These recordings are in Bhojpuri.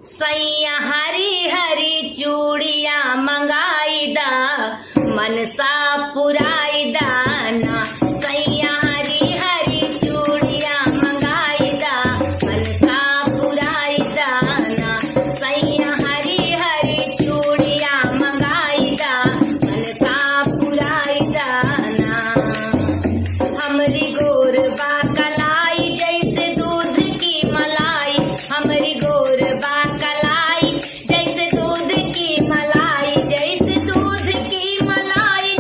सैया हरी हरी चूड़िया मंगाई दा मनसा पुराई दाना। सैया हरी हरी चूड़िया मंगाई दा मनसा पुराई दाना। सैया हरी हरी चूड़िया मंगाई दा मनसा पुराई दाना। हमरी गोर बा कलाई जैसे दूध की मलाई। हमरी गोर बा कलाई जैसे दूध की मलाई। जैसे दूध की मलाई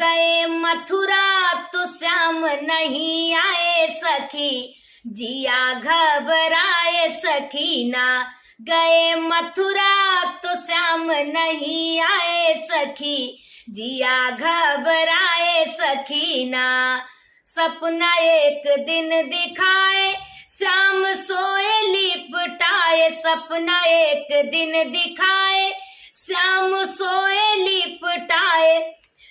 गए मथुरा तो श्याम नहीं आए सखी, जिया घबराए सखीना। गए मथुरा तो श्याम नहीं आए सखी, जिया घबराए सखीना। सपना एक दिन दिखाए श्याम सोए लिपटाए, सपना एक दिन दिखाए श्याम सोए लिपटाए,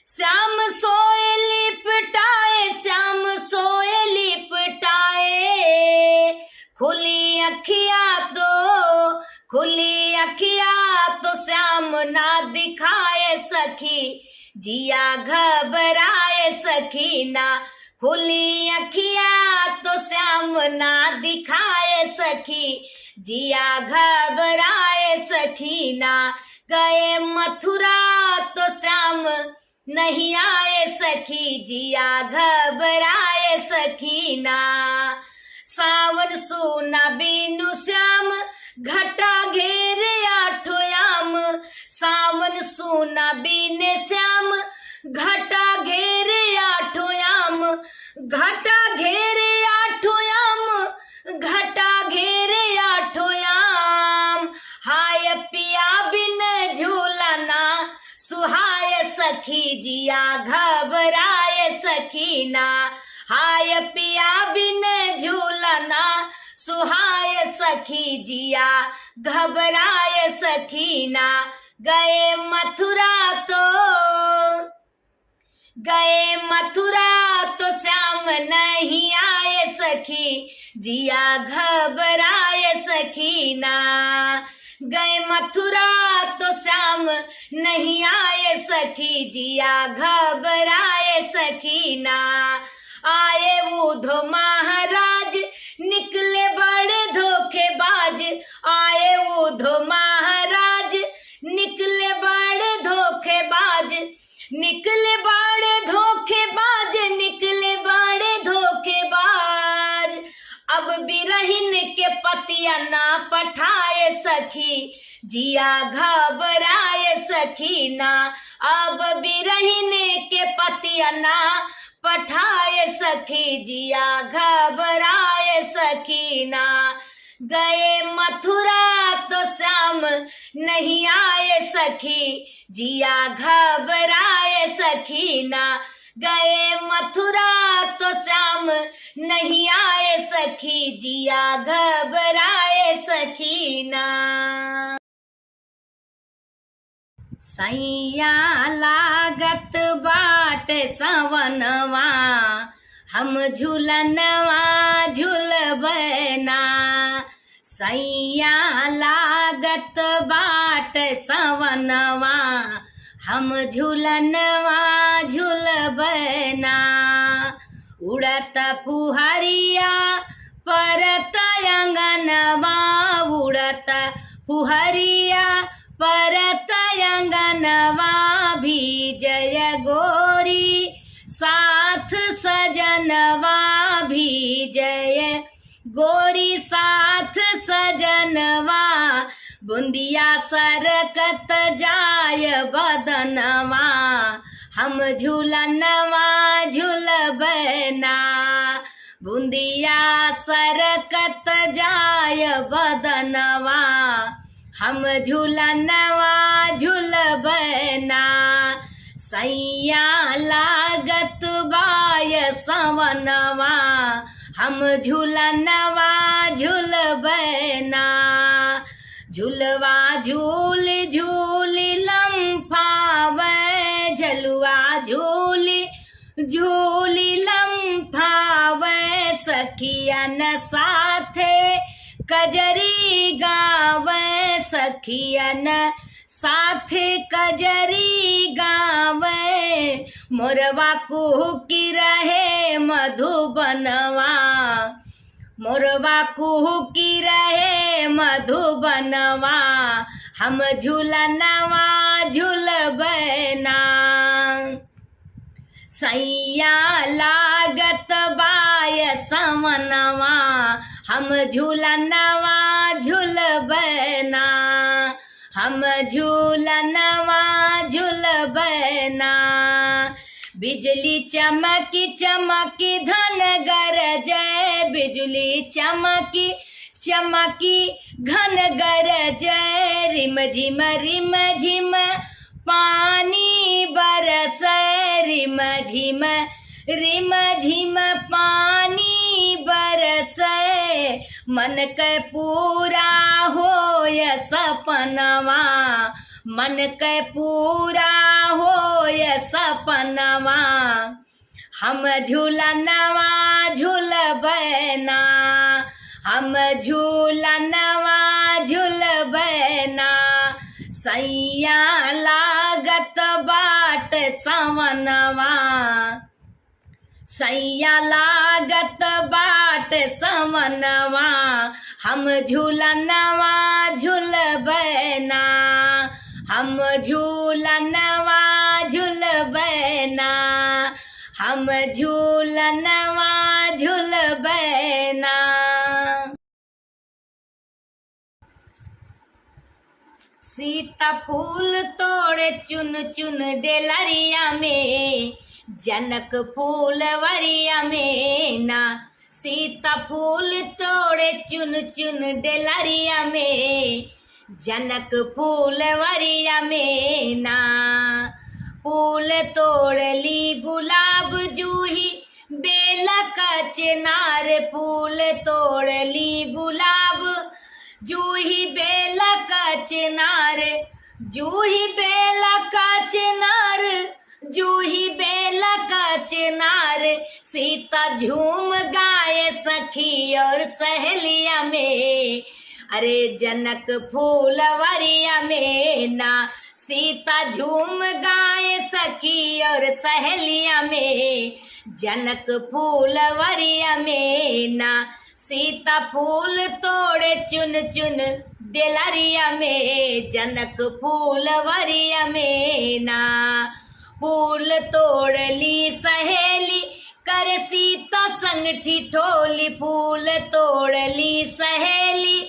श्याम सोए लिपटाए, श्याम सोए लिपटाए। खुली अखिया तो श्याम ना दिखाए सखी, जिया घबराए सखीना। खुली अखिया तो श्याम ना दिखाए सखी, जिया घबराए सखीना। गए मथुरा तो श्याम नहीं आए सखी, जिया घबराए सखीना। सावन सूना बीनु श्याम घटा घेरे आठो याम, सावन सूना बीने श्याम घटा घेरे आठो याम, घटा घेरे आठो याम, घटा घेरे आठो याम। हाय पिया बिन झूलना सुहाय सखी, जिया घबराए सखीना। हाय पिया बिन झूलना सुहाय सखी, जिया घबराए सखीना। गए मथुरा तो श्याम नहीं आए सखी, जिया घबराए सखीना। गए मथुरा तो श्याम नहीं आए सखी, जिया घबराए सखीना। आए उधो महाराज निकले बड़े धोखेबाज, आए उधो महाराज निकले बड़े धोखेबाज, निकले बड़े धोखेबाज, निकले बड़े धोखेबाज। अब बिरहिन के पतिया ना पठाए सखी, जिया घबराए सखीना। अब बिरहिन के पतिया ना पठाए सखी, जिया घबराए सखीना। गए मथुरा तो श्याम नहीं आए सखी, जिया घबराए सखीना। गए मथुरा तो श्याम नहीं आए सखी, जिया घबराए सखीना। सैया लागत बाट सवनवा, हम झूलनवा झूलबना। सैया लागत बाट सवनवा, हम झूलनवा झूलबना। उड़त फुहरिया परत अंगनवा, उड़त फुहरिया परत अंगनवा। भीजय गोरी साथ सजनवा, भीजय गोरी साथ सजनवा। बुंदिया सरकत जाय बदनवा, हम झूलनवा झूलबना। बुंदिया सरकत जाय बदनवा, हम झूलनवा झूलबना। सैया लागत बाय सवनवा, हम झूलनवा झूलबना। झुलवा झूल झूल लम्फावे, झलुआ झूल झूल लम्फावे। सखियन साथे कजरी गावे, सखियन साथे कजरी गावे। मोरवा कुहुकी रहे मधुबनवा, मोरवा कुहुकी रहे मधुबनवा। हम झूलनवा झूलबना। सैया लागत बाय समनवा, हम झूलनवा झूलबना। हम झूलनवा झूलबना। बिजली चमकी चमकी धन गरजै, बिजली चमकी चमकी घन गरजै, रिम झिम पानी बरसै, रिम झिम पानी बरसै, मन के पूरा होय सपनवा, मन के पूरा होय सपनवा, हम झूलनवा झूलबै ना, हम झूलनवा झूलबै ना, सैया लागत बाट सवनवा, सैया लागत बाट सवनवा, हम झूलनवा झूलबै ना, हम झूलनवा झूलबै ना, हम झूलनवा झूलबै ना। सीता फूल तोड़े चुन चुन डेलरिया में, जनक फूलवरिया में ना, सीता फूल तोड़े चुन चुन डेलरिया में, जनक फूलवरिया में ना, फूल तोड़ ली गुलाब जूही बेला का चिनार, फूल तोड़ ली गुलाब जूही बेला का चिनार, जूही बेला का चिनार, जूही बेला का चिनार, सीता झूम गाए सखी और सहेलिया में, अरे जनक फूलवरिया में ना, सीता झूम गाए सखी और सहेलिया में, जनक फूलवरिया में ना, सीता फूल तोड़े चुन चुन डेलरिया में, जनक फूलवरिया में ना, फूल तोड़ ली सहेली कर सीता संग ठिठोली, फूल तोड़ ली सहेली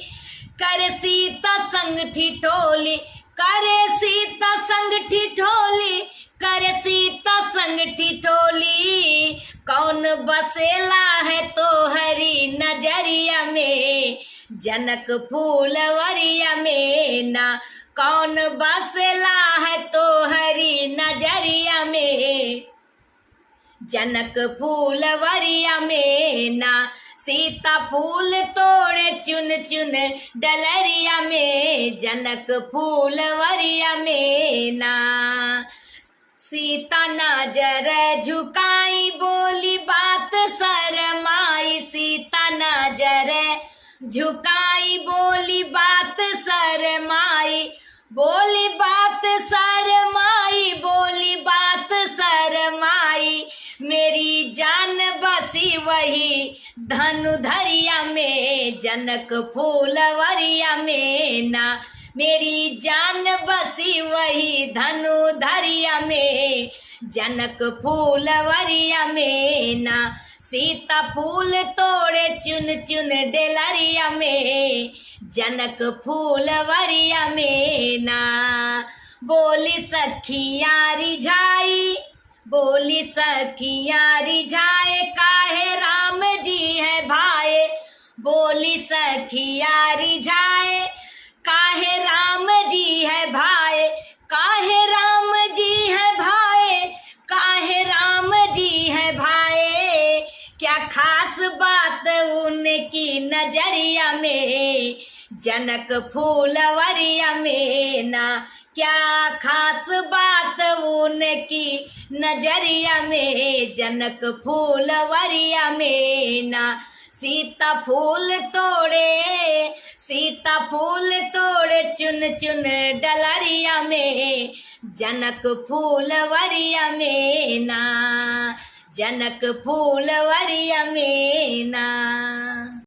कर सीता संग ठिठोली, करे सीता संग ठिठोली, करे सीता संग ठिठोली, कौन बसेला है तो हरी नजरिया में, जनक फूलवरिया में ना, कौन बसेला है तो हरी नजरिया में, जनक फूलवरिया में ना, सीता फूल तोड़े चुन चुन डलरिया में, जनक फूलवरिया में ना, सीता नजर झुकाई बोली बात शरमाई, सीता नजर झुकाई बोली बात शरमाई, बोली बात शरमाई, बोली बात शरमाई, मेरी जान बसी वही धनुधरिया में, जनक फूलवरिया में ना, मेरी जान बसी वही धनुधरिया में, जनक फूलवरिया में ना, सीता फूल तोड़े चुन चुन डेलरिया में, जनक फूलवरिया में ना, बोली सखिया रिझाई, बोली सखिया रिझाए काहे राम जी है भाए, बोली सखिया रिझाए काहे राम जी है भाए, काहे राम जी है भाए, काहे राम जी है भाए, क्या खास बात उनकी नजरिया में, जनक फूलवरिया में ना, क्या खास बात उनकी नजरिया में, जनक फूलवरिया में ना, सीता फूल तोड़े, सीता फूल तोड़े चुन चुन डलरिया में, जनक फूलवरिया में ना, जनक फूलवरिया में ना।